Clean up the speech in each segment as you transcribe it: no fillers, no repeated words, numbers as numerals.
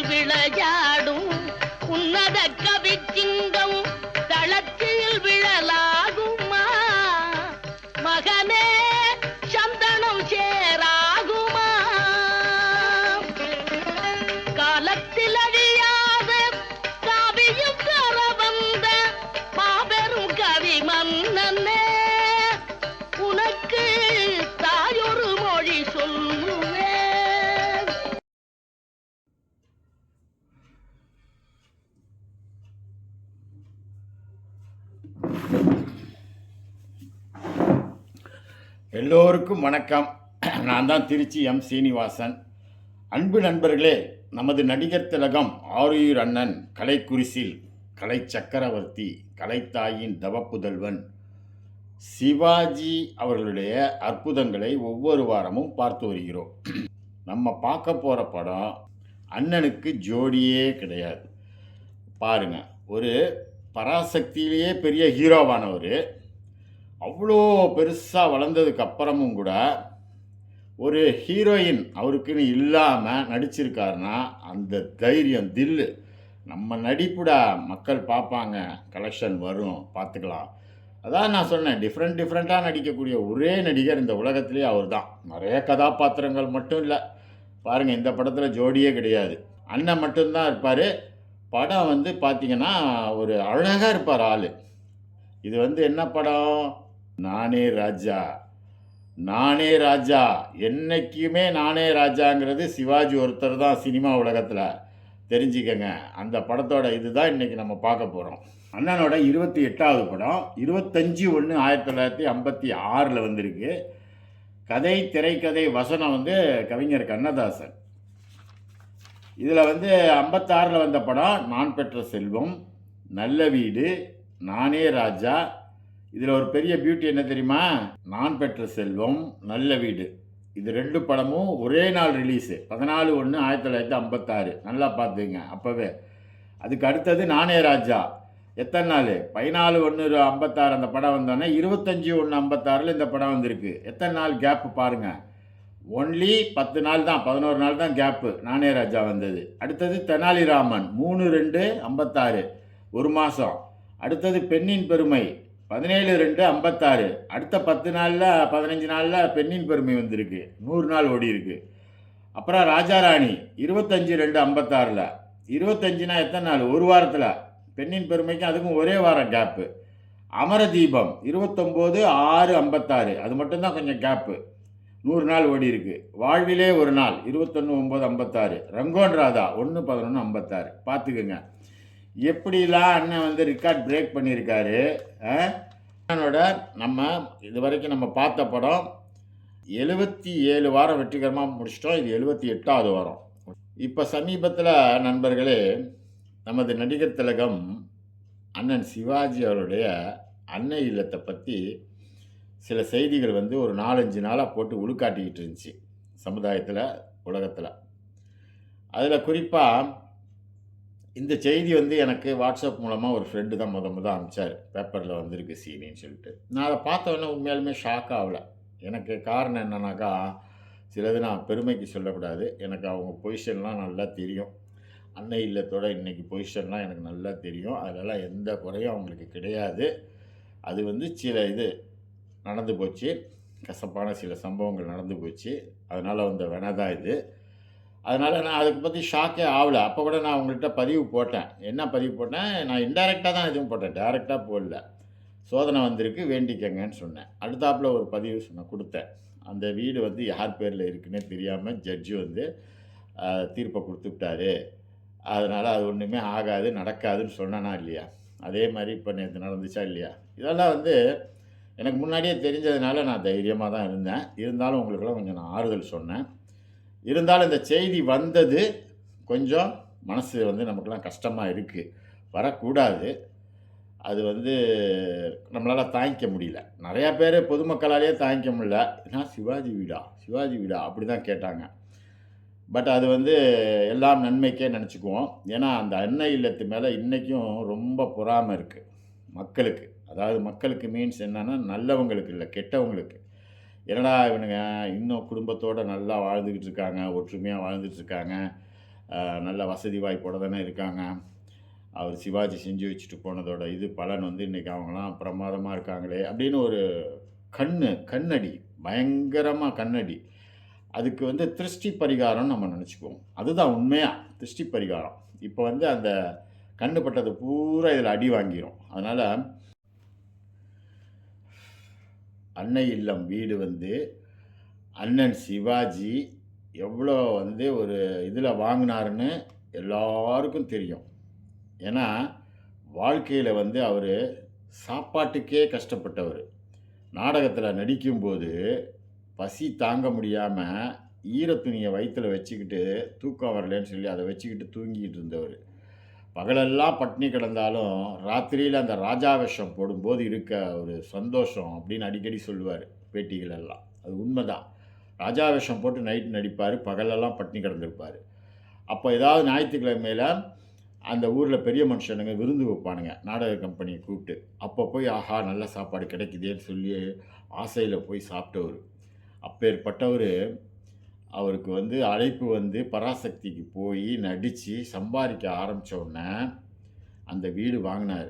விளையாடும் உன்னத கவிச்சிங்கம் தளத்தில் விழலாகுமா மகனே சந்தனம் சேராகுமா காலத்தில் அழியாத காவியம் கர வந்த மாபெரும் கவி மன்னனே உனக்கு தாயொரு மொழி சொல்லுவேன். எல்லோருக்கும் வணக்கம். நான் தான் திருச்சி எம் சீனிவாசன். அன்பு நண்பர்களே, நமது நடிகர் திலகம் ஆரூர் அண்ணன் கலைக்குரிசில் கலை சக்கரவர்த்தி கலைத்தாயின் தவப்புதல்வன் சிவாஜி அவர்களுடைய அற்புதங்களை ஒவ்வொரு வாரமும் பார்த்து வருகிறோம். நம்ம பார்க்க போகிற படம் அண்ணனுக்கு ஜோடியே கிடையாது. பாருங்க, ஒரு பராசக்தியிலேயே பெரிய ஹீரோவானவர் அவ்வளோ பெருசாக வளர்ந்ததுக்கு அப்புறமும் கூட ஒரு ஹீரோயின் அவருக்குன்னு இல்லாமல் நடிச்சிருக்காருன்னா அந்த தைரியம் தில்லு. நம்ம நடிப்புடா, மக்கள் பார்ப்பாங்க, கலெக்ஷன் வரும், பார்த்துக்கலாம். அதான் நான் சொன்னேன், டிஃப்ரெண்ட்டாக நடிக்கக்கூடிய ஒரே நடிகர் இந்த உலகத்திலே அவர் தான். நிறைய கதாபாத்திரங்கள் மட்டும் இல்லை. பாருங்கள், இந்த படத்தில் ஜோடியே கிடையாது, அண்ணன் மட்டும்தான் இருப்பார். படம் பார்த்திங்கன்னா ஒரு அழகாக இருப்பார் ஆள். இது என்ன படம்? நானே ராஜா. நானே ராஜா, என்னைக்குமே நானே ராஜாங்கிறது சிவாஜி ஒருத்தர் தான் சினிமா உலகத்தில், தெரிஞ்சுக்கங்க. அந்த படத்தோட இதுதான் இன்றைக்கி நம்ம பார்க்க போகிறோம். அண்ணனோட 28வது படம் 25/1/1956 வந்திருக்கு. கதை, திரைக்கதை, வசனம் கவிஞர் கண்ணதாசன். இதில் 56 வந்த படம் நான் பெற்ற செல்வம், நல்ல வீடு, நானே ராஜா. இதில் ஒரு பெரிய பியூட்டி என்ன தெரியுமா? நான் பெற்ற செல்வம், நல்ல வீடு, இது 2 படமும் ஒரே நாள் ரிலீஸு, 14/1/1956. நல்லா பார்த்துங்க அப்போவே. அதுக்கு அடுத்தது நானே ராஜா. எத்தனை நாள்? 14/1/56 அந்த படம் வந்தோடனே 25/1/56 இந்த படம் வந்திருக்கு. எத்தனை நாள் கேப்பு பாருங்கள். ஒன்லி 10 நாள் தான், 11 நாள் தான் கேப்பு நானே ராஜா வந்தது. அடுத்தது தெனாலிராமன் 3/2/56, ஒரு மாதம். அடுத்தது பெண்ணின் பெருமை 17/2/56. அடுத்த 10 நாளில் 15 நாளில் பெண்ணின் பெருமை வந்திருக்கு, 100 நாள் ஓடி இருக்கு. அப்புறம் ராஜாராணி 25/2/56. 25னா எத்தனை நாள்? ஒரு வாரத்தில். பெண்ணின் பெருமைக்கும் அதுக்கும் ஒரே வாரம் கேப்பு. அமரதீபம் 29/6/56, அது மட்டும்தான் கொஞ்சம் கேப்பு, 100 நாள் ஓடி இருக்கு. வாழ்விலே ஒரு நாள் 21/9/56. ரங்கோன் ராதா 1/11/56. பார்த்துக்குங்க எப்படிலாம் அண்ணன் ரெக்கார்ட் பிரேக் பண்ணியிருக்காரு. அண்ணனோட நம்ம இது வரைக்கும் நம்ம பார்த்த படம் 77 வாரம் வெற்றிகரமாக முடிச்சிட்டோம். இது 78வது வாரம். இப்போ சமீபத்தில் நண்பர்களே, நமது நடிகர் திலகம் அண்ணன் சிவாஜி அவருடைய அன்னை இல்லத்தை பற்றி சில செய்திகள் ஒரு 4-5 நாளாக போட்டு உழுக்காட்டிக்கிட்டு இருந்துச்சு சமுதாயத்தில், உலகத்தில். அதில் குறிப்பாக இந்த செய்தி எனக்கு வாட்ஸ்அப் மூலமாக ஒரு ஃப்ரெண்டு தான் முத அனுப்பிச்சார். பேப்பரில் வந்திருக்கு சீனின்னு சொல்லிட்டு. நான் அதை பார்த்தோன்னே உண்மையாலுமே ஷாக் ஆகலை. எனக்கு காரணம் என்னன்னாக்கா, சிலது நான் பெருமைக்கு சொல்லக்கூடாது, எனக்கு அவங்க பொசிஷன்லாம் நல்லா தெரியும். அன்னை இல்லத்தோட இன்றைக்கி பொசிஷன்லாம் எனக்கு நல்லா தெரியும். அதெல்லாம் எந்த குறையும் அவங்களுக்கு கிடையாது. அது சில இது நடந்து போச்சு, கசப்பான சில சம்பவங்கள் நடந்து போச்சு, அதனால் வந்த வினை தான் இது. அதனால் நான் அதுக்கு பற்றி ஷாக்கே ஆகலை. அப்போ கூட நான் உங்கள்கிட்ட பதிவு போட்டேன். என்ன பதிவு போட்டேன்? நான் இன்டைரக்டாக தான் எதுவும் போட்டேன், டைரெக்டாக போடல. சோதனை வந்திருக்கு, வேண்டிக்கங்கன்னு சொன்னேன். அடுத்தாப்பில் ஒரு பதிவு கொடுத்தேன். அந்த வீடு யார் பேரில் இருக்குன்னே தெரியாமல் ஜட்ஜு தீர்ப்பை கொடுத்துட்டாரு. அதனால் அது ஒன்றுமே ஆகாது, நடக்காதுன்னு சொன்னேனா இல்லையா? அதே மாதிரி இப்போ நேற்று நடந்துச்சா இல்லையா? இதெல்லாம் எனக்கு முன்னாடியே தெரிஞ்சதுனால நான் தைரியமாக தான் இருந்தேன். இருந்தாலும் உங்களுக்கெல்லாம் கொஞ்சம் நான் ஆறுதல் சொன்னேன். இருந்தாலும் இந்த செய்தி வந்தது கொஞ்சம் மனசு நமக்கெல்லாம் கஷ்டமாக இருக்குது. வரக்கூடாது. அது நம்மளால் தாங்கிக்க முடியல. நிறையா பேர் பொதுமக்களாலேயே தாங்கிக்க முடியல. ஏன்னா சிவாஜி வீடா அப்படி தான் கேட்டாங்க. பட் அது எல்லாம் நன்மைக்கே நினச்சிக்குவோம். ஏன்னா அந்த அன்னை இல்லத்து மேலே இன்றைக்கும் ரொம்ப பொறாமை இருக்குது மக்களுக்கு. அதாவது மக்களுக்கு மீன்ஸ் என்னென்னா, நல்லவங்களுக்கு இல்லை, கெட்டவங்களுக்கு. என்னடா இவனுங்க இன்னும் குடும்பத்தோடு நல்லா வாழ்ந்துக்கிட்டு இருக்காங்க, ஒற்றுமையாக வாழ்ந்துட்டுருக்காங்க, நல்ல வசதி வாய்ப்போட தானே இருக்காங்க. அவர் சிவாஜி செஞ்சு வச்சுட்டு போனதோட இது பலன் வந்து இன்றைக்கி அவங்களாம் பிரமாதமாக இருக்காங்களே அப்படின்னு ஒரு கண்ணடி, பயங்கரமாக கண்ணடி. அதுக்கு வந்து திருஷ்டி பரிகாரம்னு நம்ம நினச்சிக்குவோம். அதுதான் உண்மையாக திருஷ்டி பரிகாரம். இப்போ வந்து அந்த கண்ணு பட்டது பூரா இதில் அடி வாங்கிரும். அதனால் அன்னை இல்லம் வீடு வந்து அண்ணன் சிவாஜி எவ்வளோ வந்து ஒரு இதில் வாங்கினாருன்னு எல்லாருக்கும் தெரியும். ஏன்னா வாழ்க்கையில் வந்து அவர் சாப்பாட்டுக்கே கஷ்டப்பட்டவர். நாடகத்தில் நடிக்கும்போது பசி தாங்க முடியாமல் ஈரத்துணியை வயிற்றுல வச்சுக்கிட்டு தூக்கம் வரலன்னு சொல்லி அதை வச்சுக்கிட்டு தூங்கிட்டு இருந்தவர். பகலெல்லாம் பட்னி கிடந்தாலும் ராத்திரியில் அந்த ராஜா வேஷம் போடும்போது இருக்க ஒரு சந்தோஷம் அப்படின்னு அடிக்கடி சொல்லுவார் பேட்டிகளெல்லாம். அது உண்மைதான். ராஜா வேஷம் போட்டு நைட்டு நடிப்பார், பகலெல்லாம் பட்னி கிடந்திருப்பார். அப்போ ஏதாவது ஞாயிற்றுக்கிழமையில் அந்த ஊரில் பெரிய மனுஷனுங்க விருந்து வைப்பானுங்க, நாடக கம்பெனியை கூப்பிட்டு. அப்போ போய் ஆஹா நல்ல சாப்பாடு கிடைக்குதேன்னு சொல்லி ஆசையில் போய் சாப்பிட்டவர். அப்பேற்பட்டவர் அவருக்கு வந்து அழைப்பு வந்து பராசக்திக்கு போய் நடித்து சம்பாதிக்க ஆரம்பித்த உடனே அந்த வீடு வாங்கினார்.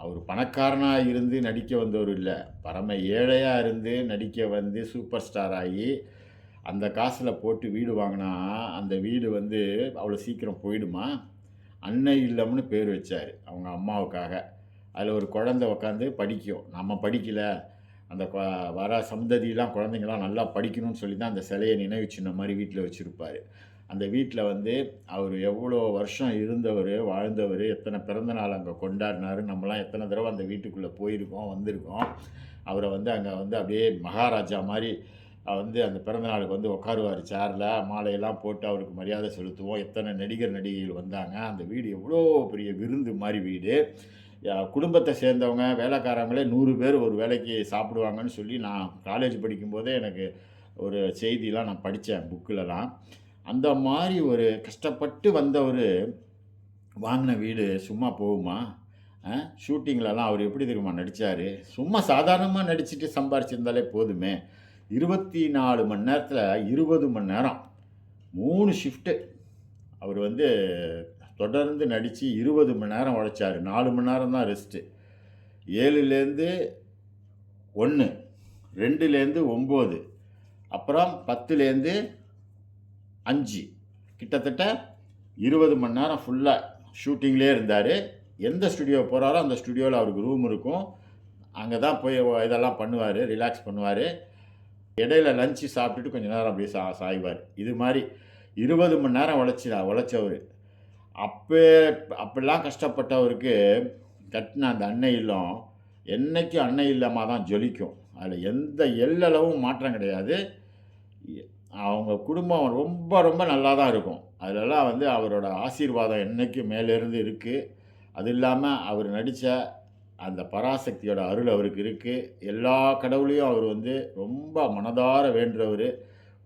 அவர் பணக்காரனாக இருந்து நடிக்க வந்தவர் இல்லை, பரம ஏழையாக இருந்து நடிக்க வந்து சூப்பர் ஸ்டார் ஆகி அந்த காசில் போட்டு வீடு வாங்கினா அந்த வீடு வந்து அவ்வளோ சீக்கிரம் போயிடுமா? அன்னை இல்லம்னு பேர் வச்சார் அவங்க அம்மாவுக்காக. அதில் ஒரு குழந்தை உட்காந்து படிக்கும். நம்ம படிக்கலை, அந்த வர சந்ததியெலாம் குழந்தைங்களாம் நல்லா படிக்கணும்னு சொல்லி தான் அந்த சிலையை நினைவு சின்ன மாதிரி வீட்டில் வச்சுருப்பார். அந்த வீட்டில் வந்து அவர் எவ்வளோ வருஷம் இருந்தவர், வாழ்ந்தவர், எத்தனை பிறந்த நாள் அங்கே கொண்டாடினார். நம்மலாம் எத்தனை தடவை அந்த வீட்டுக்குள்ளே போயிருக்கோம், வந்திருக்கோம். அவரை வந்து அங்கே வந்து அப்படியே மகாராஜா மாதிரி வந்து அந்த பிறந்த நாளுக்கு வந்து உட்காருவார் சேரில், மாலையெல்லாம் போட்டு அவருக்கு மரியாதை செலுத்துவோம். எத்தனை நடிகர் நடிகைகள் வந்தாங்க. அந்த வீடு எவ்வளோ பெரிய விருந்து மாதிரி வீடு. குடும்பத்தை சேர்ந்தவங்க வேலைக்காரங்களே 100 பேர் ஒரு வேலைக்கு சாப்பிடுவாங்கன்னு சொல்லி நான் காலேஜ் படிக்கும்போதே எனக்கு ஒரு செய்திலாம் நான் படித்தேன் புக்கிலலாம். அந்த மாதிரி ஒரு கஷ்டப்பட்டு வந்தவர் வாங்கின வீடு சும்மா போகுமா? ஷூட்டிங்லலாம் அவர் எப்படி தெரியுமா நடித்தார்? சும்மா சாதாரணமாக நடிச்சுட்டு சம்பாரிச்சிருந்தாலே போதுமே. 24 மணி நேரத்தில் 20 மணி நேரம் 3 ஷிஃப்ட்டு அவர் வந்து தொடர்ந்து நடித்து 20 மணி நேரம் உழைச்சார். 4 மணி நேரம் தான் ரெஸ்ட்டு. 7லேருந்து 1, 2லேருந்து 9, அப்புறம் 10லேருந்து 5, கிட்டத்தட்ட 20 மணி நேரம் ஃபுல்லாக ஷூட்டிங்லேயே இருந்தார். எந்த ஸ்டுடியோ போகிறாரோ அந்த ஸ்டுடியோவில் அவருக்கு ரூம் இருக்கும். அங்கே தான் போய் இதெல்லாம் பண்ணுவார், ரிலாக்ஸ் பண்ணுவார். இடையில லஞ்சு சாப்பிட்டுட்டு கொஞ்சம் நேரம் அப்படியே சாய்வார். இது மாதிரி 20 மணி நேரம் உழைச்சவர். அப்படிலாம் கஷ்டப்பட்டவருக்கு கட்டின அந்த அன்னை இல்லம் என்றைக்கும் அன்னை இல்லமாக தான் ஜொலிக்கும். அதில் எந்த எல்லளவும் மாற்றம் கிடையாது. அவங்க குடும்பம் ரொம்ப ரொம்ப நல்லா தான் இருக்கும். அதிலெல்லாம் வந்து அவரோட ஆசீர்வாதம் என்றைக்கும் மேலேருந்து இருக்குது. அது இல்லாமல் அவர் நடித்த அந்த பராசக்தியோட அருள் அவருக்கு இருக்குது. எல்லா கடவுளையும் அவர் வந்து ரொம்ப மனதார வேண்டுறவர்.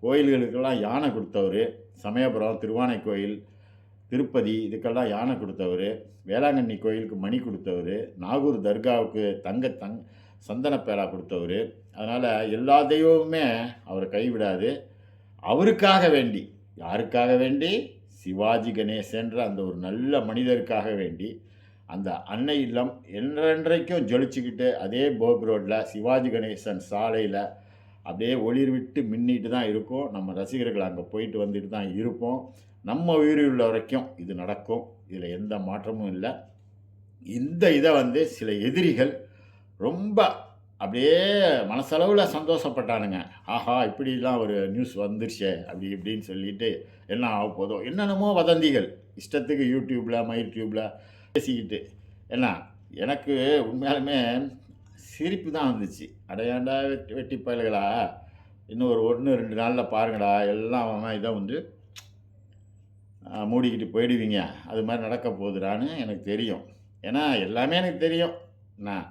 கோயில்களுக்கெல்லாம் யானை கொடுத்தவர். சமயபுரம், திருவானைக்கோயில், திருப்பதி இதுக்கெல்லாம் யானை கொடுத்தவர். வேளாங்கண்ணி கோயிலுக்கு மணி கொடுத்தவர். நாகூர் தர்காவுக்கு சந்தனப்பேலா கொடுத்தவர். அதனால் எல்லா தெய்வமுமே அவரை கைவிடாது. அவருக்காக வேண்டி, யாருக்காக வேண்டி? சிவாஜி கணேசன்ற அந்த ஒரு நல்ல மனிதருக்காக வேண்டி அந்த அன்னை இல்லம் என்றென்றைக்கும் ஜொலிச்சுக்கிட்டு அதே போக் ரோட்டில் சிவாஜி கணேசன் சாலையில் அப்படியே ஒளிர் விட்டு மின்னிட்டு தான் இருக்கும். நம்ம ரசிகர்கள் அங்கே போயிட்டு வந்துட்டு தான் இருப்போம். நம்ம உயிருள்ள வரைக்கும் இது நடக்கும். இதில் எந்த மாற்றமும் இல்லை. இந்த இதை வந்து சில எதிரிகள் ரொம்ப அப்படியே மனசளவில் சந்தோஷப்பட்டானுங்க. ஆஹா இப்படிலாம் ஒரு நியூஸ் வந்துருச்சே அப்படி இப்படின்னு சொல்லிட்டு என்ன ஆக போதோ என்னென்னமோ வதந்திகள் இஷ்டத்துக்கு யூடியூப்பில் மைடியூப்பில் பேசிக்கிட்டு என்ன எனக்கு உண்மையாலுமே சிரிப்பு தான் வந்துச்சு. அடையாண்டா வெட்டி பயல்களா, இன்னும் ஒரு 1-2 நாளில் பாருங்கடா எல்லாம் அவன் இதை வந்து மூடிக்கிட்டு போயிடுவீங்க. அது மாதிரி நடக்க போகுதுடான்னு எனக்கு தெரியும். ஏன்னா எல்லாமே எனக்கு தெரியும். நான்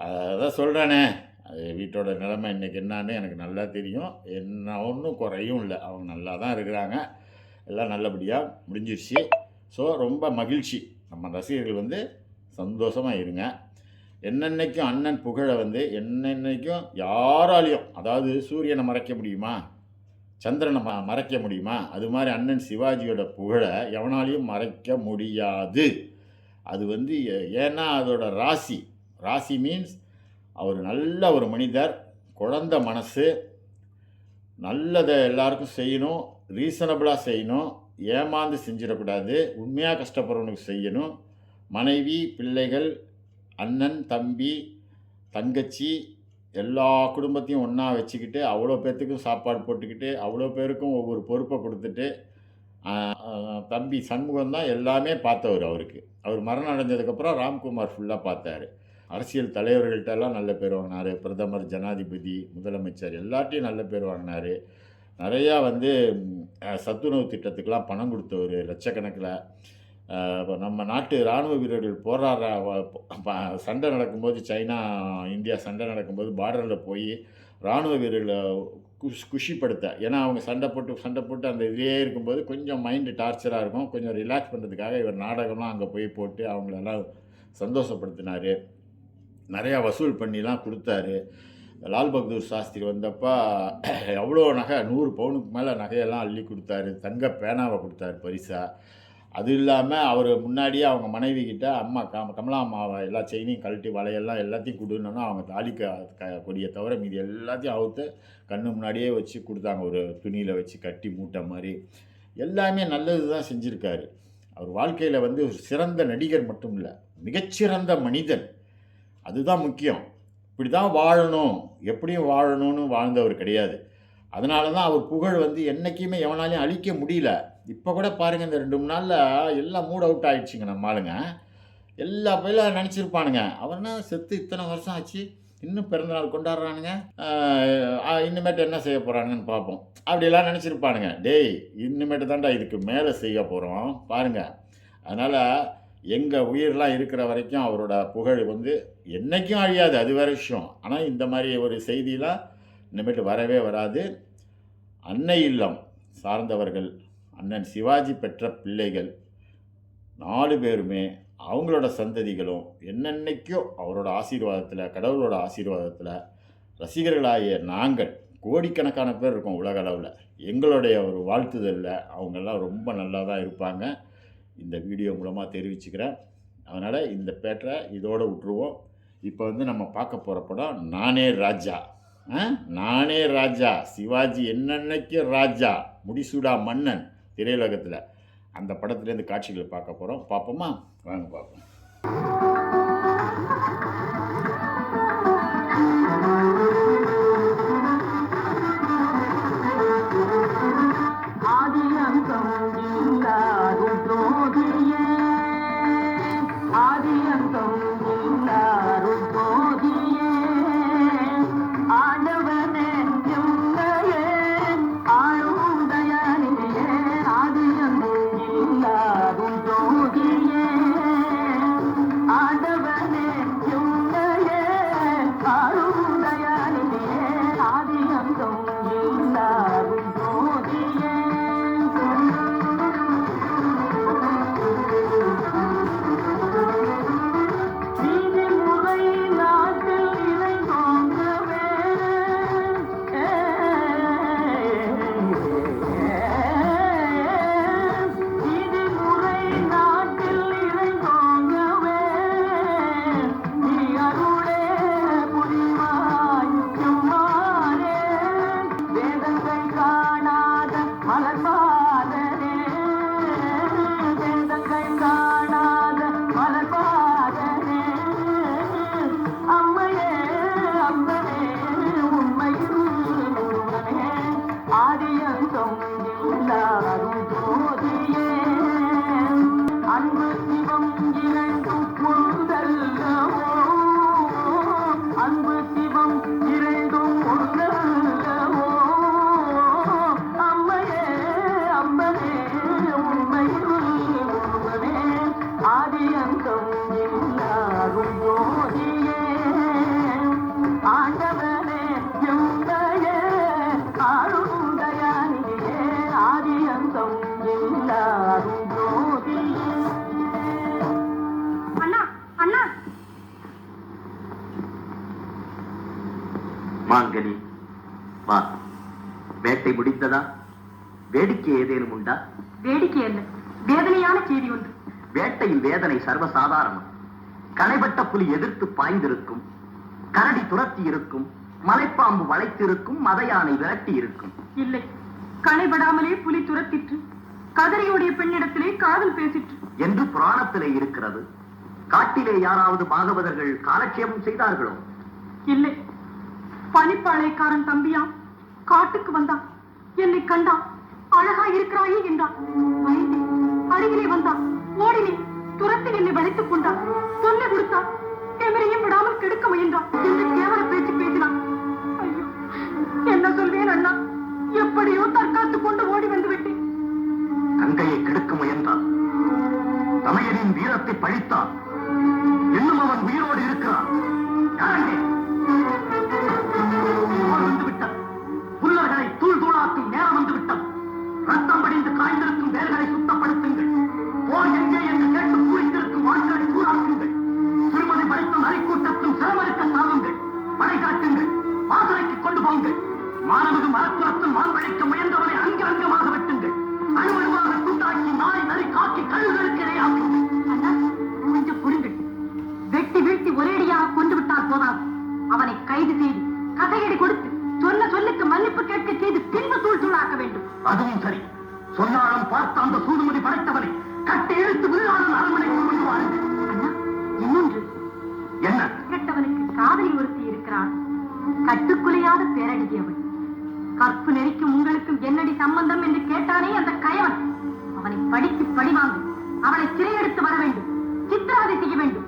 அதான் சொல்கிறேனே, அது வீட்டோட நிலைமை இன்றைக்கி என்னான்னு எனக்கு நல்லா தெரியும். என்ன ஒன்றும் குறையும் இல்லை. அவங்க நல்லா தான் இருக்கிறாங்க. எல்லாம் நல்லபடியாக முடிஞ்சிருச்சு. ஸோ ரொம்ப மகிழ்ச்சி. நம்ம ரசிகர்கள் வந்து சந்தோஷமாக இருங்க. என்னென்னைக்கும் அண்ணன் புகழை வந்து என்னென்னைக்கும் யாராலையும், அதாவது சூரியனை மறைக்க முடியுமா? சந்திரனை மறைக்க முடியுமா? அது மாதிரி அண்ணன் சிவாஜியோட புகழை எவனாலையும் மறைக்க முடியாது. அது வந்து ஏன்னா அதோட ராசி. ராசி மீன்ஸ் அவர் நல்ல ஒரு மனிதர், குழந்த மனசு, நல்லதை எல்லாருக்கும் செய்யணும், ரீசனபிளாக செய்யணும், ஏமாந்து செஞ்சிடக்கூடாது, உண்மையாக கஷ்டப்படுறவனுக்கு செய்யணும். மனைவி, பிள்ளைகள், அண்ணன், தம்பி, தங்கச்சி எல்லா குடும்பத்தையும் ஒன்றா வச்சுக்கிட்டு அவ்வளோ பேர்த்துக்கும் சாப்பாடு போட்டுக்கிட்டு அவ்வளோ பேருக்கும் ஒவ்வொரு பொறுப்பை கொடுத்துட்டு தம்பி சண்முகம் தான் எல்லாமே பார்த்தவர். அவர் மரணம் அடைஞ்சதுக்கப்புறம் ராம்குமார் ஃபுல்லாக பார்த்தாரு. அரசியல் தலைவர்கள்ட்டெல்லாம் நல்ல பேர் வாங்கினார். பிரதமர், ஜனாதிபதி, முதலமைச்சர் எல்லாத்தையும் நல்ல பேர் வாங்கினார். நிறையா வந்து சத்துணவு திட்டத்துக்கெலாம் பணம் கொடுத்தவர் லட்சக்கணக்கில். இப்போ நம்ம நாட்டு இராணுவ வீரர்கள் சண்டை நடக்கும்போது, சைனா இந்தியா சண்டை நடக்கும்போது பார்டரில் போய் இராணுவ வீரர்களை குஷிப்படுத்த, ஏன்னா அவங்க சண்டை போட்டு அந்த இதிலே இருக்கும்போது கொஞ்சம் மைண்டு டார்ச்சராக இருக்கும், கொஞ்சம் ரிலாக்ஸ் பண்ணுறதுக்காக இவர் நாடகம்லாம் அங்கே போட்டு அவங்களெல்லாம் சந்தோஷப்படுத்தினார். நிறையா வசூல் பண்ணிலாம் கொடுத்தாரு. லால் பகதூர் சாஸ்திரி வந்தப்போ எவ்வளோ நகை, 100 பவுனுக்கு மேலே நகையெல்லாம் அள்ளி கொடுத்தாரு. தங்க பேனாவை கொடுத்தாரு பரிசாக. அது இல்லாமல் அவர் முன்னாடியே அவங்க மனைவி கிட்ட அம்மா கமலா அம்மாவை எல்லா செயினையும் கழட்டி வலையெல்லாம் எல்லாத்தையும் கொடுன்னா அவங்க தாலி கொடியை தவிர மீதி எல்லாத்தையும் அவுத்து கண்ணு முன்னாடியே வச்சு கொடுத்தாங்க. ஒரு துணியில் வச்சு கட்டி மூட்டை மாதிரி எல்லாமே நல்லது தான் செஞ்சுருக்காரு. அவர் வாழ்க்கையில் வந்து ஒரு சிறந்த நடிகர் மட்டும் இல்லை, மிகச்சிறந்த மனிதன். அதுதான் முக்கியம். இப்படி தான் வாழணும், எப்படியும் வாழணும்னு வாழ்ந்தவர் கிடையாது. அதனால தான் அவர் புகழ் வந்து என்றைக்குமே எவனாலையும் அழிக்க முடியல. இப்போ கூட பாருங்கள், இந்த 2-3 நாளில் எல்லாம் மூட் அவுட் ஆகிடுச்சிங்க. நம்ம ஆளுங்க எல்லா பேரும் நினச்சிருப்பானுங்க, அவர்னா செத்து இத்தனை வருஷம் ஆச்சு, இன்னும் பிறந்தநாள் கொண்டாடுறானுங்க, இன்னுமேட்டு என்ன செய்ய போகிறானுங்கன்னு பார்ப்போம் அப்படியெல்லாம் நினச்சிருப்பானுங்க. டேய், இன்னுமேட்டு தான்டா இதுக்கு மேலே செய்ய போகிறோம் பாருங்கள். அதனால் எங்கள் உயிரெலாம் இருக்கிற வரைக்கும் அவரோட புகழ் வந்து என்றைக்கும் அழியாது, அது வேறு விஷயம். ஆனால் இந்த மாதிரி ஒரு செய்திலாம் இனிமேட்டு வரவே வராது. அன்னை இல்லம் சார்ந்தவர்கள், அண்ணன் சிவாஜி பெற்ற பிள்ளைகள் 4 பேருமே, அவங்களோட சந்ததிகளும் என்னென்னைக்கோ அவரோட ஆசீர்வாதத்தில், கடவுளோட ஆசீர்வாதத்தில் ரசிகர்களாகிய நாங்கள் கோடிக்கணக்கான பேர் இருக்கோம் உலக அளவில். எங்களுடைய ஒரு வாழ்த்துதலில் அவங்கெல்லாம் ரொம்ப நல்லா தான் இருப்பாங்க. இந்த வீடியோ மூலமாக தெரிவிச்சுக்கிறேன். அதனால் இந்த பேட்டரை இதோடு விட்டுருவோம். இப்போ வந்து நம்ம பார்க்க போகிற படம் நானே ராஜா. நானே ராஜா, சிவாஜி என்னன்னைக்கு ராஜா, முடிசூடா மன்னன் திரையுலகத்தில். அந்த படத்துலேருந்து காட்சிகளை பார்க்க போகிறோம். பார்ப்போமா? வாங்க பார்ப்போம். ஆதியந்தம் இல்லா வேட்டை முடிந்ததா? வேடிக்கை ஏதேனும் உண்டா? வேடிக்கை அல்ல, வேதனையான செய்தி ஒன்று. வேட்டையின் வேதனை சர்வசாதாரணம். களைபட்ட புலி எதிர்த்து பாய்ந்திருக்கும், கரடி துரத்தி இருக்கும், மலைப்பாம்பு வளைத்திருக்கும், மத யானை விரட்டி இருக்கும். இல்லை, களைபடாமலே புலி துரத்திற்று, கதறியோடைய பெண்ணிடத்திலே காதல் பேசிற்று என்று புராணத்திலே இருக்கிறது. காட்டிலே யாராவது பாகவதர்கள் காலட்சேபம் செய்தார்களோ? இல்லை, பனிப்பாளையக்காரன் தம்பியாம் காட்டுக்கு வந்தான். என்னை கண்டான், அழகா இருக்கிறாயே என்றான். பயந்தேன், அருகிலே வந்தான், ஓடினேன். துரத்தி என்னை வளைத்துக் கொண்டான், தொல்லை கொடுத்தான். கேமரையும் விடாமல் கெடுக்க முயன்றான் என்று கேவல பேச்சு பேசினான். ஐயோ, என்ன சொல்வேன் அண்ணா? எப்படியோ தற்காத்துக் கொண்டு ஓடி வந்து விட்டேன். தங்கையை கெடுக்க முயன்றான், தமையனின் வீரத்தை பழித்தான். இன்னும் அவன் உயிரோடு இருக்கிறான். வந்துவிட்டான். புல்லர்களை தூள் தூளாக்கும் நேரம் வந்துவிட்டான். ரத்தம் படிந்து காய்ந்திருக்கும் வேர்களை சுத்தப்படுத்துங்கள். போர் எங்கே என்று கேட்டு பூரித்திருக்கும் வாட்களை சூடாக்குங்கள். திருமதி படித்தும் அரைக்கூட்டத்தும் சிரமருக்க சாவுங்கள். படை காட்டுங்கள், வாசலைக்கு கொண்டு போங்கள். மாணவது மரக்குளத்தும் மான்பழிக்க முயன்றவரை அங்கமாக வெட்டுங்கள். அணுவணுவாக துண்டாக்கி நாய் நரி காக்கி கழுகுகளுக்கு இடையாக்குங்கள். கொஞ்சம் பொறுங்கள். வெட்டி வீழ்த்தி ஒரேடியாக கொண்டு விட்டால் போதாது, அவனை கைது செய்து கதையடி கொடுத்து சொன்ன சொல்லுக்கு மன்னிப்பு கேட்க செய்து பின்பு தூள் தூளாக்க வேண்டும். அதுவும் சரி. சொன்னாலும் பார்த்த அந்த சூதுமதி படைத்தவனை கட்டி இழுத்து வில்லாளன் அரண்மனைக்கு கொண்டு வாருங்கள். அண்ணா, இன்னொன்று. என்ன? கெட்டவனுக்கு காதலி ஒருத்தி இருக்கிறான், கட்டுக்குலையாத பேரழகி அவள். கற்பு நெறிக்கும் உங்களுக்கும் என்னடி சம்பந்தம் என்று கேட்டானே அந்த கயவன், அவனை படித்து பழிவாங்க, அவனை சிறையெடுத்து வர வேண்டும், சித்திராதை செய்ய வேண்டும்.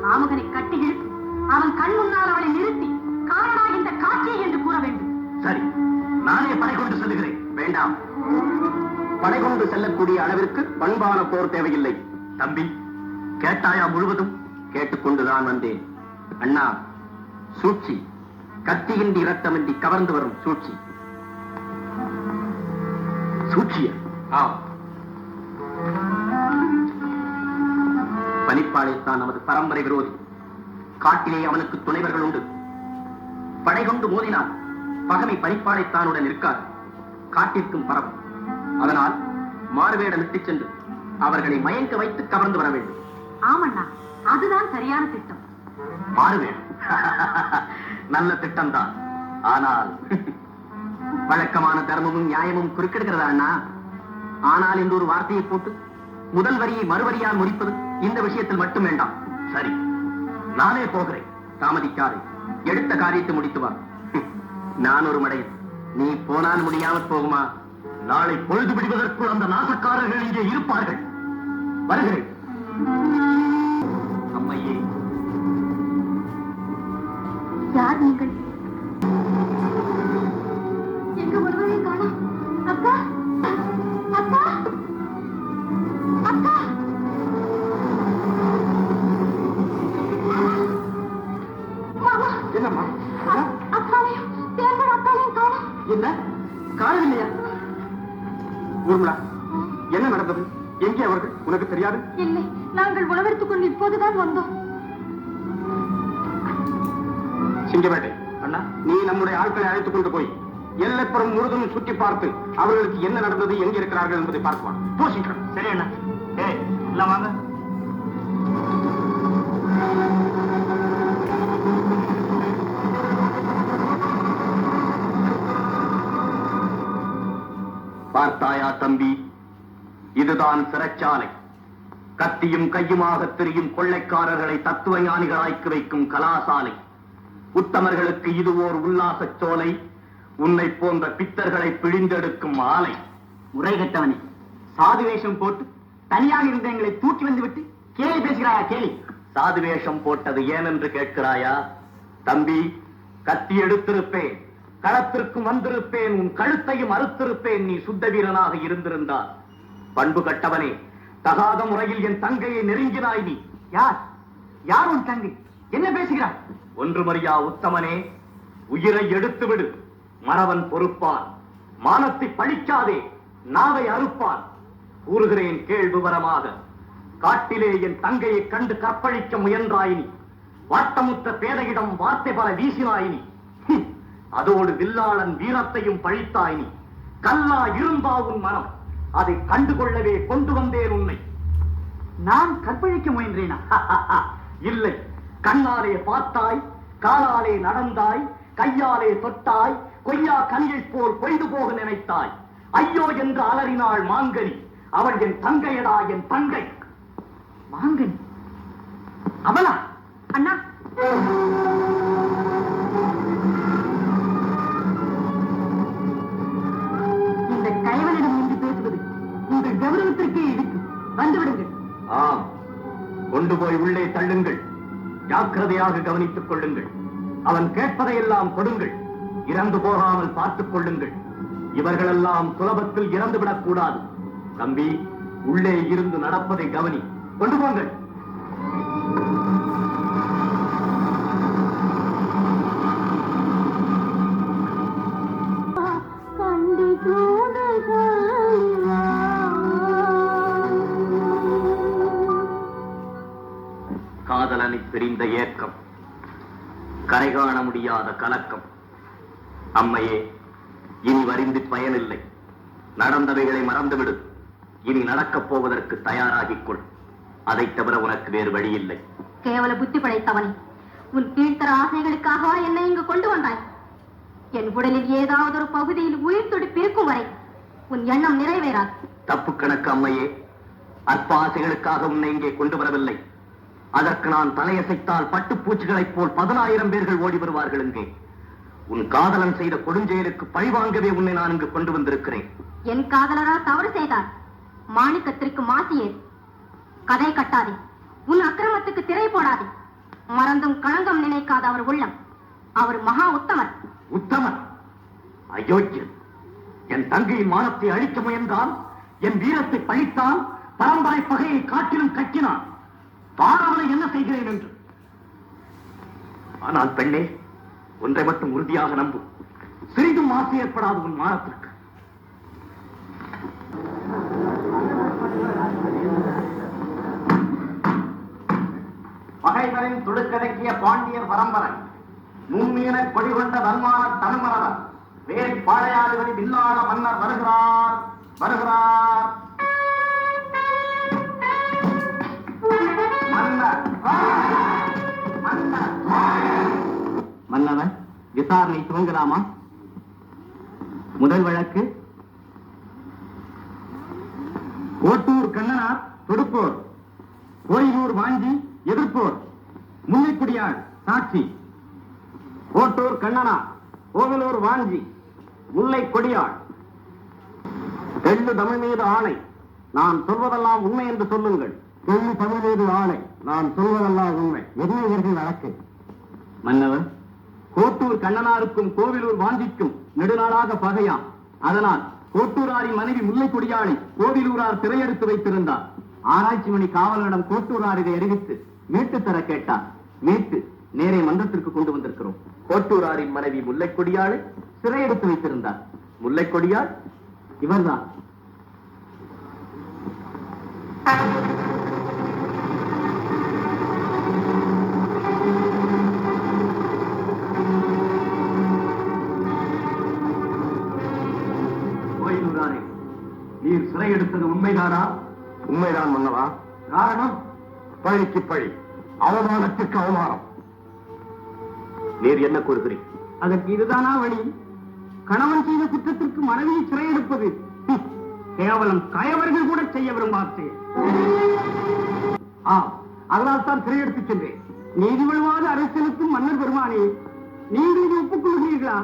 காமுகனை கட்டி இழுத்து அவன் கண் முன்னால் அவளை நிறுத்தி காரணா இந்த காட்சி என்று கூற வேண்டும். சரி, நானே படை கொண்டு செல்லுகிறேன். வேண்டாம், படை கொண்டு செல்லக்கூடிய அளவிற்கு பண்பான போர் தேவையில்லை. தம்பி, கேட்டாயா முழுவதும்? கேட்டுக்கொண்டுதான் வந்தேன். அண்ணா, சூழ்ச்சி, கத்தியின்றி இரத்தமின்றி கவர்ந்து வரும் சூழ்ச்சி. சூழ்ச்சிய? ஆம். பனிப்பாளையத்தான் நமது பரம்பரை விரோதி. காட்டிலே அவனுக்கு துணைவர்கள் உண்டு. படை கொண்டு மோதினால் பகமை பனிப்பாளையத்தானுடன் இருக்காது, காட்டிற்கும் பரவும். அதனால் மாறுவேடம் விட்டுச் சென்று அவர்களை மயங்க வைத்து கவர்ந்து வர வேண்டும். ஆமண்ணா, அதுதான் சரியான திட்டம். மாறுவேடம் நல்ல திட்டம்தான். ஆனால் வழக்கமான தர்மமும் நியாயமும் குறுக்கிடுகிறதா அண்ணா? ஆனால் இந்த ஒரு வார்த்தையை போட்டு முதல் வரியை மறுவரியால் முடிப்பது இந்த விஷயத்தில் மட்டும் வேண்டாம். சரி, நானே போகிறேன். தாமதிக்காதே, எடுத்த காரியத்தை முடித்து வா. நான் ஒரு மடையன், நீ போனால் முடியாமல் போகுமா? நாளை பொழுது விடுவதற்குள் அந்த நாசக்காரர்கள் இங்கே இருப்பார்கள். வருகிறேன். அம்மையே. யார் நீங்கள்? எங்க ஒருவரையும் காணோம். அக்கா, அக்கா, அக்கா. மாமா, என்னம்மா? அக்காவையும் தேர்தல் அக்காவையும் காணோம். என்ன காணவில்லையா? ஊர்மிளா, என்ன நடந்தது? எங்கே அவர்கள்? உனக்கு தெரியாது? இல்லை, நாங்கள் உணவெடுத்துக் கொண்டு இப்போதுதான் வந்தோம். சிங்கவேட்டை அண்ணா, நீ நம்முடைய ஆட்களை அழைத்துக் கொண்டு போய் எல்லைப்புறம் முழுதும் சுற்றி பார்த்து அவர்களுக்கு என்ன நடந்தது, எங்கே இருக்கிறார்கள் என்பதை பார்க்குவான். போசிக்கிறோம். சரி அண்ணா. எல்லாம் வாங்க. பார்த்தாயா தம்பி, இதுதான் சிறைச்சாலை. கத்தியும் கையுமாக திரியும் கொள்ளைக்காரர்களை தத்துவ ஞானிகளாய்க்கு வைக்கும் கலாசாலை. உத்தமர்களுக்கு இது ஓர் உல்லாசச் சோலை, உன்னை போன்ற பித்தர்களை பிழிந்தெடுக்கும் ஆலை. முறை கட்டவனே, சாது வேஷம் போட்டு தனியாக இருந்த எங்களை தூக்கி வந்து விட்டு கேலி பேசுகிறாயா? கேலி. சாது வேஷம் போட்டது ஏனென்று கேட்கிறாயா? தம்பி, கத்தி எடுத்திருப்பேன், களத்திற்கும் வந்திருப்பேன், உன் கழுத்தையும் அறுத்திருப்பேன். நீ சுத்த வீரனாக இருந்திருந்தால். பண்பு கட்டவனே, தகாத முறையில் என் தங்கையை நெருங்கினாய் நீ. யார்? யார் உன் தங்கை? என்ன பேசுகிறார்? ஒன்றுமறியா உத்தமனே, உயிரை எடுத்து விடு, மறவன் பொறுப்பான். மானத்தை பழிக்காதே, நாவை அறுப்பான். கூறுகிறேன் கேள் விவரமாக. காட்டிலே என் தங்கையை கண்டு கற்பழிக்க முயன்றாயினி. வாட்டமுத்த பேதையிடம் வார்த்தை பல வீசினாயினி. அதோடு வில்லாளன் வீரத்தையும் பழித்தாய் நீ. கல்லா இருந்தா உன் மனம், அதை கண்டுகொள்ளவே கொண்டு வந்தேன் உன்னை. நான் கற்பழிக்க முயன்றேனா? இல்லை, கண்ணாலே பார்த்தாய், காலாலே நடந்தாய், கையாலே தொட்டாய், கொய்யா கனியைப் போல் கொய்து போக நினைத்தாய். ஐயோ என்று அலறினாள் மாங்கனி. அவள் என் தங்கையடா, என் தங்கை. மாங்கனி அவளா? அண்ணா, இந்த கைவனிடம் நின்று பேசுவது உங்கள் கௌரவத்திற்கே இருக்கு. வந்துவிடுங்கள். ஆம், கொண்டு போய் உள்ளே தள்ளுங்கள். ஜாக்கிரதையாக கவனித்துக் கொள்ளுங்கள். அவன் கேட்பதையெல்லாம் கொடுங்கள். இறந்து போகாமல் பார்த்துக் கொள்ளுங்கள். இவர்களெல்லாம் சுலபத்தில் இறந்துவிடக் கூடாது. தம்பி, உள்ளே இருந்து நடப்பதை கவனி. கொண்டு போங்கள். காதலனை பிரிந்த ஏக்கம், கரை காண முடியாத கலக்கம். அம்மையே, இனி வருந்தி பயனில்லை. நடந்தவைகளை மறந்துவிடு. இனி நடக்கப் போவதற்கு தயாராகிக் கொள். அதைத் தவிர உனக்கு வேறு வழியில்லை. கேவல புத்தி படைத்தவனே, உன் கீழ்த்தர ஆசைகளுக்காகவா என்னை இங்கு கொண்டு வந்தாய்? என் உடலில் ஏதாவது ஒரு பகுதியில் உயிர் துடிப்பு இருக்கும் வரை உன் எண்ணம் நிறைவேறாது. தப்பு கணக்கு அம்மையே. அற்ப ஆசைகளுக்காக உன்னை இங்கே கொண்டு வரவில்லை. அதற்கு நான் தலையசைத்தால் பட்டுப்பூச்சிகளைப் போல் 10,000 பேர்கள் ஓடி வருவார்கள். இங்கே உன் காதலன் செய்த கொடுஞ்செயலுக்கு பழிவாங்கவே உன்னை நான் இங்கு கொண்டு வந்திருக்கிறேன். என் காதலரா தவறு செய்தார். மாணிக்கத்திற்கு மாசியே. கதை கட்டாதே. உன் அக்கிரமத்துக்கு திரை போடாதே. மறந்தும் களங்கம் நினைக்காத அவர் உள்ளம். அவர் மகா உத்தமர். உத்தமர்? அயோக்கியன். என் தங்கையின் மானத்தை அழிக்க முயன்றான். என் வீரத்தை பழித்தான். பரம்பரை பகையை காட்டிலும் கக்கினான். பாராவலை என்ன செய்கிறேன் என்று. ஆனால் பெண்ணே, ஒன்றை மட்டும் உறுதியாக நம்பு. சிறிதும் மாசு ஏற்படாது உன் மானத்திற்கு. பகைவரின் துடுக்கடக்கிய பாண்டியர் பரம்பரை, நுண்மீன கொடி கொண்ட தன்மான தமிழ்மரவர், வேல் பாளையாறுவடி வில்லாள மன்னர் வருகிறார், வருகிறார். மன்னவன், விசாரணை துவங்கலாமா? முதல் வழக்கு கோட்டூர் கண்ணனார் தொடுப்போர், கோயிலூர் வாஞ்சி எதிர்ப்போர். முல்லைக்குடியார் சாட்சி. கோட்டூர் கண்ணனார், கோவிலூர் வாஞ்சி, முல்லை கொடியாள். தெள்ளு தமிழ் மீது ஆணை, நான் சொல்வதெல்லாம் உண்மை என்று சொல்லுங்கள். தெள்ளு தமிழ் மீது ஆணை, நான் சொல்வதெல்லாம் உண்மை. என்ன இவர்கள் வழக்கு? மன்னவர், கோட்டூர் கண்ணனாருக்கும் கோவிலூர் வாஞ்சிக்கும் நெடுநாளாக பகையாம். அதனால் கோட்டூராரின் மனைவி முல்லை கொடியாளை கோவிலூரார் சிறையெடுத்து வைத்திருந்தார். ஆராய்ச்சி மணி காவலரிடம் கோட்டூரார் இதை அறிவித்து மீட்டு தர கேட்டார். மீட்டு நேரே மன்றத்திற்கு கொண்டு வந்திருக்கிறோம். கோட்டூராரின் மனைவி முல்லை கொடியாளை சிறையெடுத்து வைத்திருந்தார். முல்லை கொடியாள் இவர்தான். கோயிலூராரே, நீர் சிறையெடுத்தது உண்மைதானா? உண்மைதான் மன்னவா. காரணம்? பழிக்கு பழி, அவமானத்திற்கு அவமானம். நீர் என்ன கூறுகிறீர்? அதற்கு இதுதானா வழி? கணவன் செய்த குற்றத்திற்கு மனைவியை சிறையெடுப்பது கேவலம் கயவர்கள் கூட செய்ய விரும்பாது. அதனால் தான் சிறையெடுத்துச் சென்றேன். நீதி வழுவாத அரசியலுக்கும் மன்னர் பெருமானே, நீங்கள் இதை ஒப்புக்கொள்கிறீர்களா?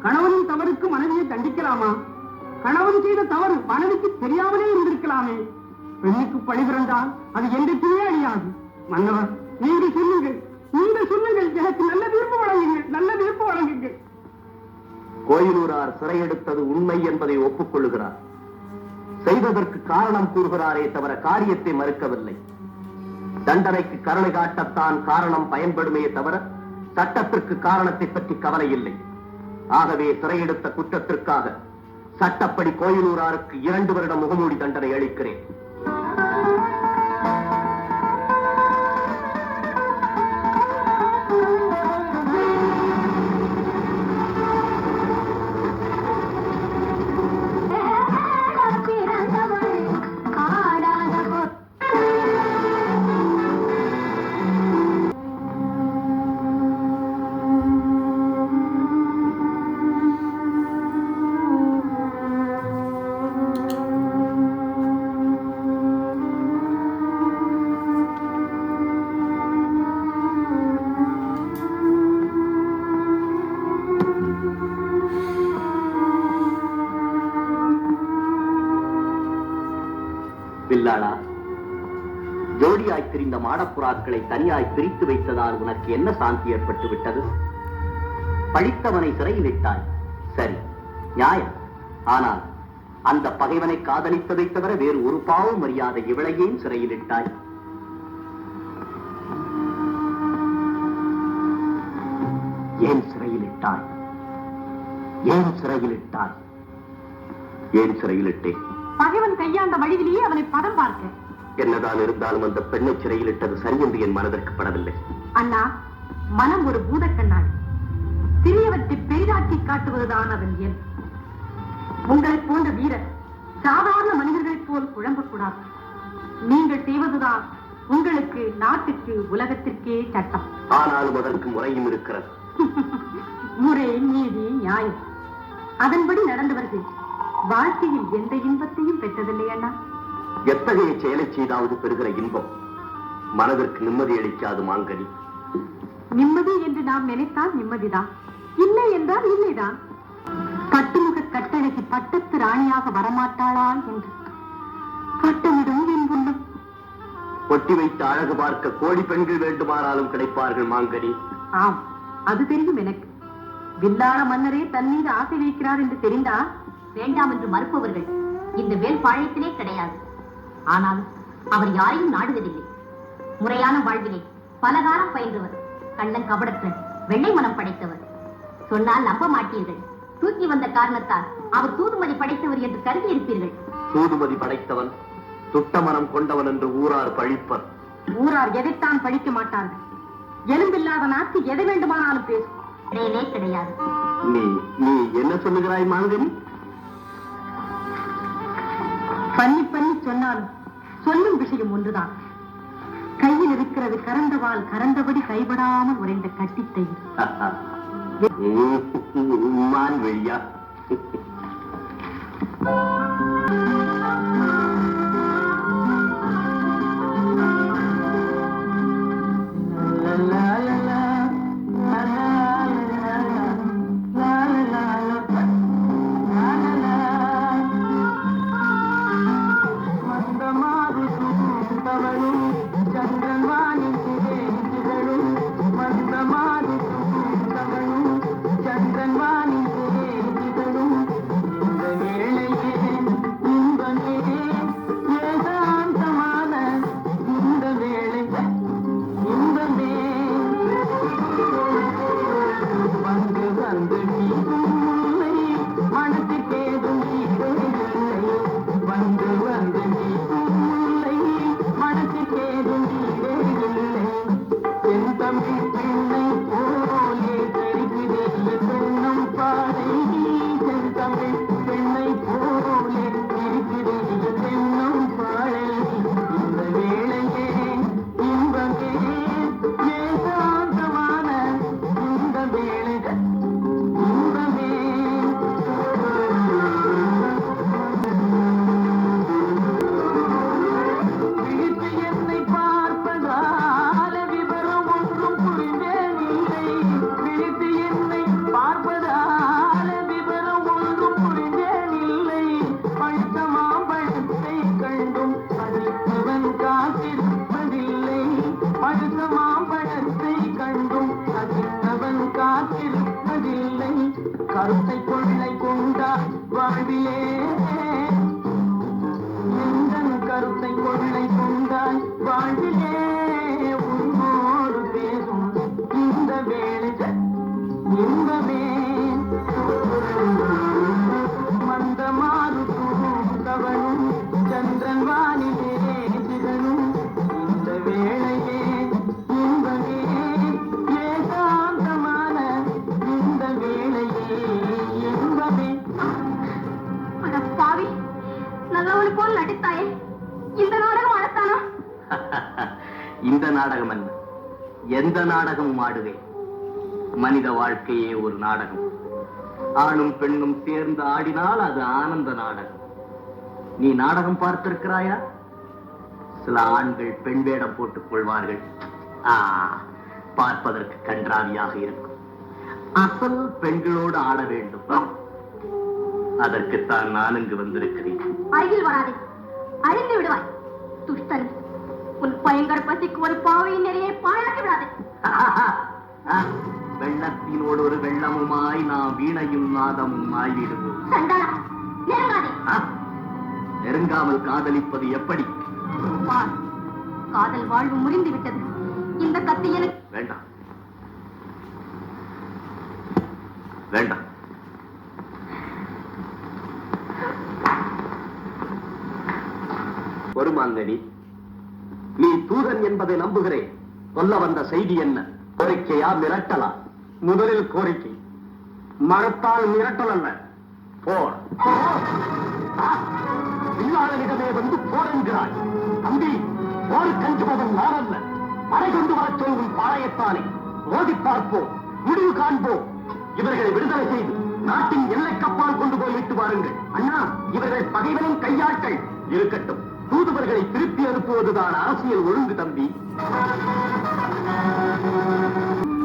கணவனின் தவறுக்கு மனைவியை தண்டிக்கலாமா? கணவன் செய்த தவறு மனைவிக்கு தெரியாமலே இருந்திருக்கலாமே. பெண்ணுக்கு பழி பிறந்தால் அது என்றைக்குமே அழியாது. மன்னவர், நீங்கள் சொல்லுங்கள், நீங்கள் சொல்லுங்கள். எனக்கு நல்ல தீர்ப்பு வழங்குங்கள், நல்ல தீர்ப்பு வழங்குங்கள். கோயிலூரார் சிறையெடுத்தது உண்மை என்பதை ஒப்புக்கொள்ளுகிறார். செய்ததற்கு காரணம் கூறுகிறாரே தவிர காரியத்தை மறுக்கவில்லை. தண்டனைக்கு கருணை காட்டத்தான் காரணம் பயன்படுமே தவிர சட்டத்திற்கு காரணத்தை பற்றி கவலை இல்லை. ஆகவே சிறையெடுத்த குற்றத்திற்காக சட்டப்படி கோயிலூராருக்கு 2 வருட முகமூடி தண்டனை அளிக்கிறேன். வில்லாளா, ஜோடியாய் திரிந்த மாடப்புறாக்களை தனியாய் பிரித்து வைத்ததால் உனக்கு என்ன சாந்தி ஏற்பட்டு விட்டது? பழித்தவனை சிறையில் இட்டாய், சரி, நியாயம். ஆனால் அந்த பகைவனை காதலித்ததை தவிர வேறு ஒரு பாவம் அறியாத இவளையும் சிறையில் இட்டாய். ஏன் சிறையில் இட்டாய்? ஏன் சிறையில் இட்டாய்? ஏன் சிறையில் இட்டேன்? பகைவன் கையாண்ட வழியிலேயே அவனை பதம் பார்க்க. என்னதான் இருந்தாலும் அந்த பெண்ணை சிறையில் இட்டது சரி என்று என் மனதிற்கு படவில்லை. அண்ணா, மனம் ஒரு பூதக்கண்ணாடி. சிறியவற்றை பெரிதாக்கி காட்டுவதுதான் அதன் இயல்பு. உங்களை போன்ற வீரர் சாதாரண மனிதர்களைப் போல் குழம்பக்கூடாது. நீங்கள் செய்வதுதான் உங்களுக்கு, நாட்டுக்கு, உலகத்திற்கே சட்டம். ஆனாலும் அதற்கு முறையும் இருக்கிறது. முறை, நீதி, நியாயம், அதன்படி நடந்தவர்கள் வாழ்க்கையில் எந்த இன்பத்தையும் பெற்றதில்லை அண்ணா. எத்தகைய செயலை செய்தாவது பெறுகிற இன்பம் மனதிற்கு நிம்மதி அளிக்காது மாங்கனி. நிம்மதி என்று நாம் நினைத்தால் நிம்மதிதான், இல்லை என்றால் இல்லைதான். பட்டுமுக கட்டழகி பட்டத்து ராணியாக வரமாட்டாளா என்று பட்டமிடும் என் உள்ளம். கொட்டி வைத்து அழகு பார்க்க கோடி பெண்கள் வேண்டுமானாலும் கிடைப்பார்கள் மாங்கனி. ஆம், அது தெரியும் எனக்கு. வில்லாள மன்னரே தன் மீது ஆசை வைக்கிறார் என்று தெரிந்தா வேண்டாம் என்று மறுப்பவர்கள் இந்த வேல் பாளையத்திலே கிடையாது. ஆனாலும் அவர் யாரையும் நாடுவதில்லை. முறையான வாழ்வினை பலகாலம் பயின்றவர், கண்ணன் கபடற்றன், வெள்ளை மனம் படைத்தவர். சொன்னால் நம்ப மாட்டீர்கள். தூக்கி வந்த காரணத்தால் அவர் தூதுமதி படைத்தவர் என்று கருதி இருப்பீர்கள். தூதுமதி படைத்தவன், துட்ட மனம் கொண்டவன் என்று ஊரார் பழிப்பர். ஊரார் எதைத்தான் பழிக்க மாட்டார்கள். எலும்பில்லாத நாக்கு எதை வேண்டுமானாலும் பேசும். கிடையவே கிடையாது. நீ என்ன சொல்லுகிறாய் மாங்கனி? பண்ணி பண்ணி சொன்னாலும் சொல்லும் விஷயம் ஒன்றுதான். கையில் இருக்கிறது கரண்டவால் கரண்டபடி கைபடாமல் உறைந்த கட்டித்தை. மான் வெளியா? கருத்தை கொள்ளை கொண்டார் வாழ்விலே, எந்தன் கருத்தை கொள்ளை கொண்டாய் வாழ்விலே, உன்னோடு பேசும் இந்த வேளை இன்பமே. மந்தமாறு தவழும் சந்திரன் வானிலே திகழும் இந்த வேளையே இன்பமே. ஏகாந்தமான இந்த வேளையே இன்பமே. பாவி, நல்லவனு போல் நடித்தாயே, இந்த நாடகம் அழத்தானா? இந்த நாடகம் அல்ல, எந்த நாடகமும் ஆடுவேன். மனித வாழ்க்கையே ஒரு நாடகம். ஆணும் பெண்ணும் சேர்ந்து ஆடினால் அது ஆனந்த நாடகம். நீ நாடகம் பார்த்திருக்கிறாயா? சில ஆண்கள் பெண் வேடம் போட்டுக் கொள்வார்கள். பார்ப்பதற்கு கன்றாவியாக இருக்கும். அசல் பெண்களோடு ஆட வேண்டும். அதற்குத்தான் நான் இங்கு வந்திருக்கிறேன். அருகில் வராதே, அழிந்து விடுவாய். துஷ்டன், உன் பயங்கர பசிக்கு ஒரு பாவையின் நிறைய பாழாக்கி விடாதே. வெள்ளத்தினோடு ஒரு வெள்ளமுமாய் நாம் வீணையும் நாதமும் ஆய்விடுவோம். சண்டாளா, நெருங்காதே. நெருங்காமல் காதலிப்பது எப்படி? பார், காதல் வாழ்வு முறிந்து விட்டது. இந்த கத்தி எனக்கு வேண்டாம் வேண்டாம். ஒருமாங்கனி, நீ தூதன் என்பதை நம்புகிறேன். சொல்ல வந்த செய்தி என்ன? கோரிக்கையா மிரட்டலா? முதலில் கோரிக்கை. மறுத்தால் மிரட்டல் அல்ல, போர். இல்லாதனிடமே வந்து போர் என்கிறாய். தம்பி, போர் கஞ்சுவதன் நான் அல்ல. படை கொண்டு வரச் சொல்லும் பாளையத்தானே. மோதி பார்ப்போம், முடிவு காண்போம். இவர்களை விடுதலை செய்து நாட்டின் எல்லைக்கப்பால் கொண்டு போய் விட்டு வாருங்கள். அண்ணா, இவர்கள் பகைவனின் கையாட்கள். இருக்கட்டும், தூதுவர்களை திருப்பி அனுப்புவதுதான் அரசியல் ஒழுங்கு தம்பி.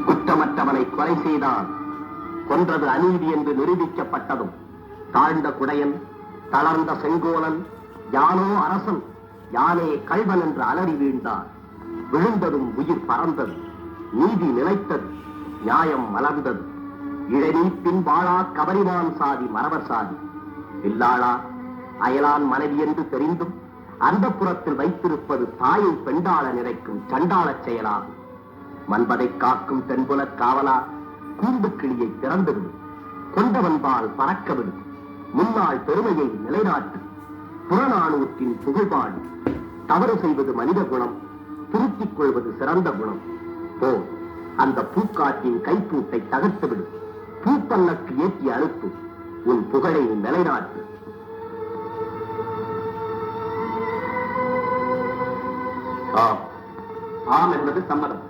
குற்றமற்றவனை கொலை செய்தான். கொன்றது அநீதி என்று நிரூபிக்கப்பட்டதும் தாழ்ந்த குடையன், தளர்ந்த செங்கோலன், யானோ அரசன், யானே கள்வன் என்று அலறி வீழ்ந்தான். விழுந்ததும் உயிர் பறந்தது, நீதி நிலைத்தது, நியாயம் மலர்ந்தது. இழநீப்பின் வாழா கவரிவான் சாதி மரவர் சாதி. பில்லாளா அயலான் மனைவி என்று தெரிந்தும் அந்த புறத்தில் வைத்திருப்பது தாயை பெண்டாள நினைக்கும் சண்டாளச் செயலாகும். மன்பதை காக்கும் தென்புலக் காவலா, கூண்டு கிளியை திறந்துவிடு. கொண்டவன்பால் பறக்கவிடு. முன்னாள் பெருமையை நிலைநாட்டு. புறநானூற்றின் புகழ்பாடு. தவறு செய்வது மனித குணம், திருத்திக் கொள்வது சிறந்த குணம். போ, அந்த பூக்காட்டின் கைப்பூட்டை தகர்த்துவிடு. பூப்பல்லக்கு ஏற்றி அனுப்பு. உன் புகழை நிலைநாட்டு. ஆம் என்பது சம்மதம்,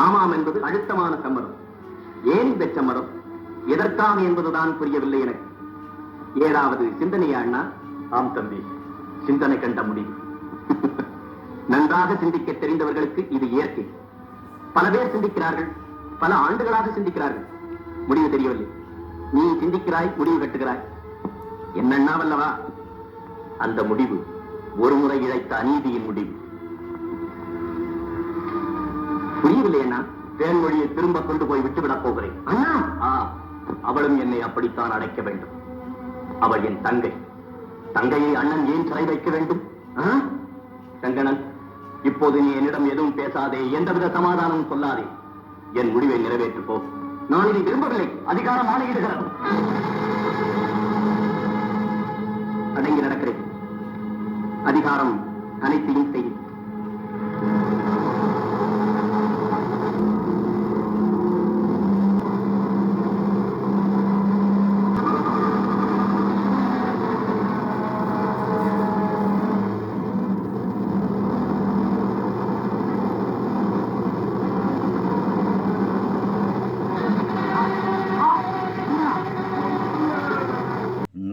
ஆமாம் என்பது அழுத்தமான சம்மதம். ஏன் இந்த சம்மதம்? எதற்காக என்பதுதான் புரியவில்லை எனக்கு. ஏதாவது சிந்தனையா அண்ணா? ஆம் தம்பி, சிந்தனை கண்ட முடிவு. நன்றாக சிந்திக்க தெரிந்தவர்களுக்கு இது இயற்கை. பல பேர் சிந்திக்கிறார்கள், பல ஆண்டுகளாக சிந்திக்கிறார்கள், முடிவு தெரியவில்லை. நீ சிந்திக்கிறாய், முடிவு கட்டுகிறாய். என்னண்ணாவல்லவா? அந்த முடிவு ஒரு முறை இழைத்த அநீதியின் முடிவு. புரியவில்லை அண்ணா. தேன்மொழியை திரும்ப கொண்டு போய் விட்டுவிடப் போகிறேன். அண்ணா, அவளும் என்னை அப்படித்தான் அடைக்க வேண்டும். அவள் என் தங்கை. தங்கையை அண்ணன் ஏன் சிறை வைக்க வேண்டும்? சங்கணன், இப்போது நீ என்னிடம் எதுவும் பேசாதே, எந்தவித சமாதானமும் சொல்லாதே. என் முடிவை நிறைவேற்று போ. நான் இதை விரும்பவில்லை. அதிகாரம் ஆணையிடுகிறது. அடங்கி நடக்கிறேன். அதிகாரம் அனைத்தையும் செய்யும்.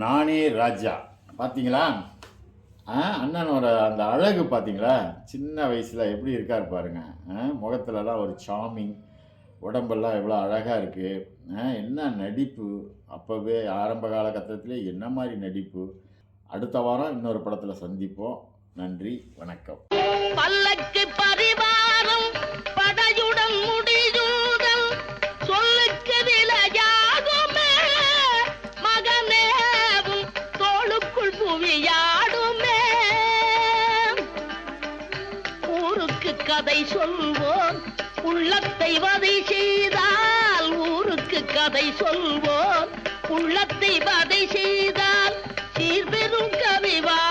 நானே ராஜா. பார்த்தீங்களா அண்ணனோட அந்த அழகு? பார்த்தீங்களா சின்ன வயசில் எப்படி இருக்கார் பாருங்க. முகத்துலலாம் ஒரு சாமிங், உடம்பெல்லாம் எவ்வளோ அழகாக இருக்குது. என்ன நடிப்பு! அப்போவே ஆரம்ப காலகட்டத்திலே என்ன மாதிரி நடிப்பு. அடுத்த வாரம் இன்னொரு படத்தில் சந்திப்போம். நன்றி, வணக்கம். பல்லக்கு பரிவாரம் படையுடன் முடியூதல் சொல்லுக்கு விளையாடுமே மகனேவும் தோளுக்குள் புவியாடுமே. ஊருக்கு கதை சொல்வோம் உள்ளத்தை வதை செய்தால், ஊருக்கு கதை சொல்வோம் உள்ளத்தை வதை செய்தால் சீர்பெரும் கவிவா